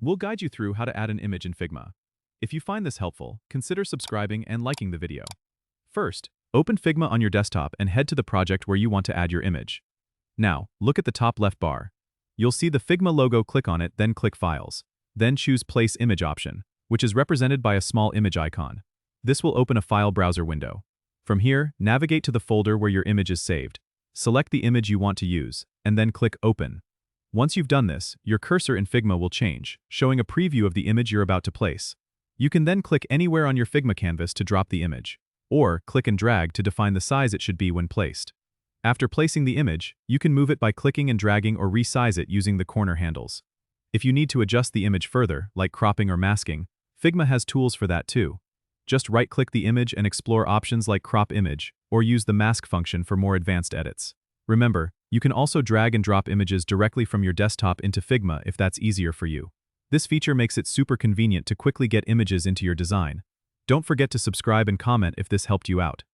We'll guide you through how to add an image in Figma. If you find this helpful, consider subscribing and liking the video. First, open Figma on your desktop and head to the project where you want to add your image. Now, look at the top left bar. You'll see the Figma logo. Click on it, then click Files. Then choose Place Image option, which is represented by a small image icon. This will open a file browser window. From here, navigate to the folder where your image is saved. Select the image you want to use, and then click Open. Once you've done this, your cursor in Figma will change, showing a preview of the image you're about to place. You can then click anywhere on your Figma canvas to drop the image, or click and drag to define the size it should be when placed. After placing the image, you can move it by clicking and dragging or resize it using the corner handles. If you need to adjust the image further, like cropping or masking, Figma has tools for that too. Just right-click the image and explore options like Crop Image, or use the Mask function for more advanced edits. Remember, you can also drag and drop images directly from your desktop into Figma if that's easier for you. This feature makes it super convenient to quickly get images into your design. Don't forget to subscribe and comment if this helped you out.